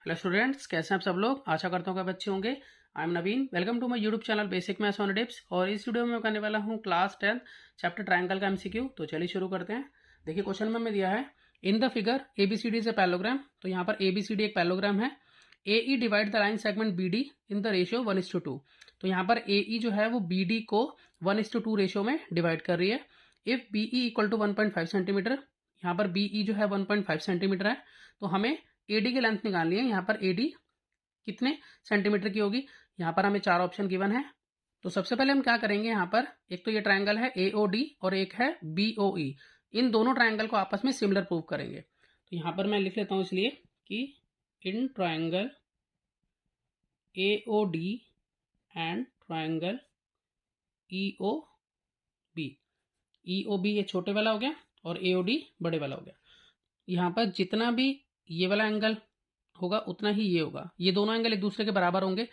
Hello students, कैसे हैं आप सब लोग। आशा करता हूँ कि आप अच्छे होंगे। I am Naveen, welcome to my YouTube channel basic maths on tips. और इस वीडियो में मैं करने वाला हूँ क्लास 10 चैप्टर ट्रायंगल का एमसीक्यू। तो चलिए शुरू करते हैं। देखिए क्वेश्चन में हमें दिया है in the figure ABCD is a parallelogram. तो यहाँ पर ABCD एक पैलोग्राम है। AE divide the line segment BD in the ratio 1:2। तो यहाँ पर AE जो है वो BD को 1:2 रेशियो में डिवाइड कर रही है। If BE equal to 1.5 centimetre, यहाँ पर BE जो है 1.5 सेंटीमीटर है, तो हमें AD की लेंथ निकालनी है। यहाँ पर AD कितने सेंटीमीटर की होगी। यहाँ पर हमें 4 ऑप्शन गिवन है। तो सबसे पहले हम क्या करेंगे, यहाँ पर एक तो ये ट्रायंगल है AOD और एक है BOE। इन दोनों ट्रायंगल को आपस में सिमिलर प्रूव करेंगे। तो यहाँ पर मैं लिख लेता हूँ इसलिए कि in triangle AOD and triangle EOB। EOB ये छोटे वाला हो गया और AOD बड़े वाला हो गया। यहाँ पर जितना भी ये वाला एंगल होगा उतना ही ये होगा। ये दोनों एंगल एक दूसरे के बराबर होंगे।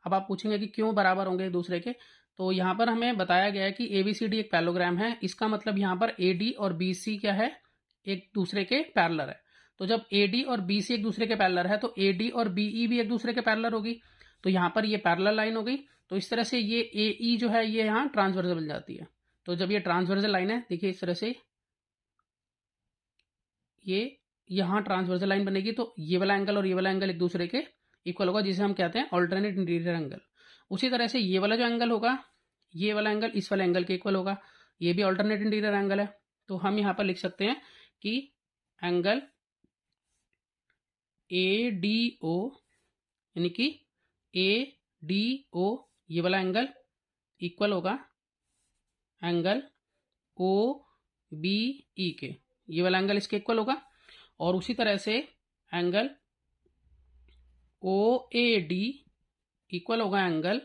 अब आप पूछेंगे कि क्यों बराबर होंगे एक दूसरे के। तो यहाँ पर हमें बताया गया है कि ABCD एक पैलोग्राम है। इसका मतलब यहाँ पर AD और BC क्या है, एक दूसरे के पैरेलल है। तो जब AD और BC एक दूसरे के पैरेलल है तो AD और BE भी एक दूसरे के पैरेलल होगी। तो यहाँ पर ये पैरेलल लाइन हो गई। तो इस तरह से ये AE जो है ये यहाँ ट्रांसवर्सल बन जाती है। तो जब ये ट्रांसवर्सल लाइन है, देखिए इस तरह से ये यहाँ ट्रांसवर्सल लाइन बनेगी, तो ये वाला एंगल और ये वाला एंगल एक दूसरे के इक्वल होगा, जिसे हम कहते हैं अल्टरनेट इंटीरियर एंगल। उसी तरह से ये वाला जो एंगल होगा, ये वाला एंगल इस वाले एंगल के इक्वल होगा। ये भी अल्टरनेट इंटीरियर एंगल है। तो हम यहाँ पर लिख सकते हैं कि एंगल ADO यानी कि ADO ये वाला एंगल इक्वल होगा एंगल OBE के। ये वाला एंगल इसके इक्वल होगा। और उसी तरह से एंगल OAD इक्वल होगा एंगल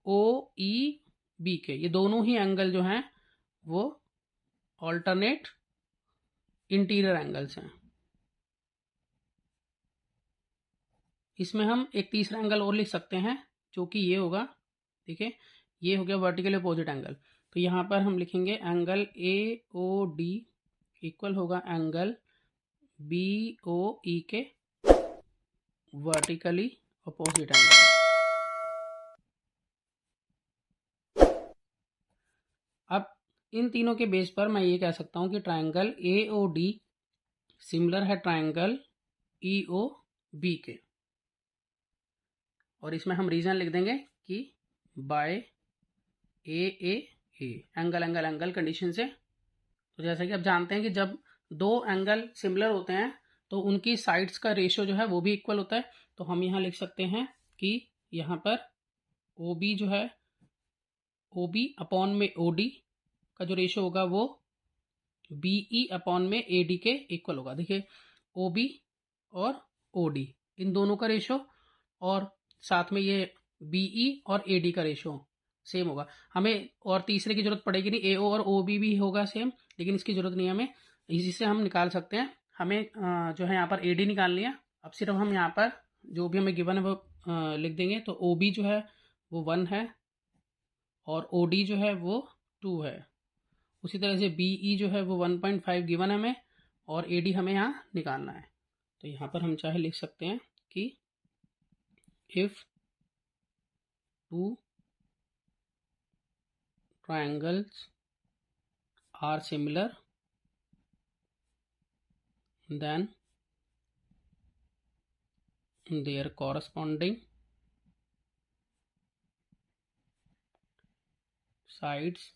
OEB के। ये दोनों ही एंगल जो हैं वो अल्टरनेट इंटीरियर एंगल्स हैं। इसमें हम एक तीसरा एंगल और लिख सकते हैं जो कि ये होगा। देखिए ये हो गया वर्टिकल अपोजिट एंगल। तो यहाँ पर हम लिखेंगे एंगल AOD इक्वल होगा एंगल BOE के वर्टिकली अपोजिट एंगल। अब इन तीनों के बेस पर मैं ये कह सकता हूँ कि ट्रायंगल AOD सिमिलर है ट्रायंगल EOB के। और इसमें हम रीजन लिख देंगे कि by AAA angle angle angle condition से। तो जैसा कि आप जानते हैं कि जब दो एंगल सिमिलर होते हैं तो उनकी साइड्स का रेशियो जो है वो भी इक्वल होता है। तो हम यहाँ लिख सकते हैं कि यहाँ पर OB जो है OB अपॉन में OD का जो रेशियो होगा वो BE अपॉन में AD के इक्वल होगा। देखिए OB और OD इन दोनों का रेशियो और साथ में ये BE और AD का रेशियो सेम होगा। हमें और तीसरे की जरूरत पड़ेगी नहीं, AO और OB भी होगा सेम, लेकिन इसकी जरूरत नहीं है हमें। इसी से हम निकाल सकते हैं। हमें जो है यहाँ पर AD निकालनी है। अब सिर्फ हम यहाँ पर जो भी हमें गिवन है वो लिख देंगे। तो OB जो है वो 1 है और OD जो है वो 2 है। उसी तरह से BE जो है वो 1.5 गिवन है हमें और AD हमें यहाँ निकालना है। तो यहाँ पर हम चाहे लिख सकते हैं कि if 2 triangles are similar then their corresponding sides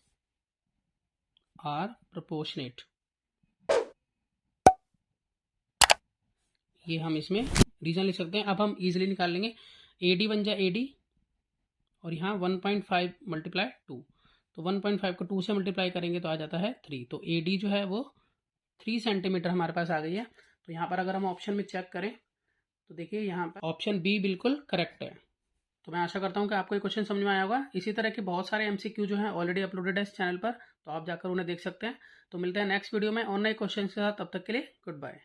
are proportionate। ये हम इसमें रीजन लिख सकते हैं। अब हम इजीली निकाल लेंगे। AD बन जाए AD और यहाँ 1.5 मल्टीप्लाई 2। तो 1.5 को 2 से मल्टीप्लाई करेंगे तो आ जाता है 3। तो AD जो है वो 3 सेंटीमीटर हमारे पास आ गई है। तो यहाँ पर अगर हम ऑप्शन में चेक करें तो देखिए यहाँ पर ऑप्शन B बिल्कुल करेक्ट है। तो मैं आशा करता हूँ कि आपको ये क्वेश्चन समझ में आया होगा। इसी तरह के बहुत सारे MCQ जो हैं ऑलरेडी अपलोडेड है इस चैनल पर, तो आप जाकर उन्हें देख सकते हैं। तो मिलते हैं नेक्स्ट वीडियो में और नए क्वेश्चन के साथ। तब तक के लिए गुड बाय।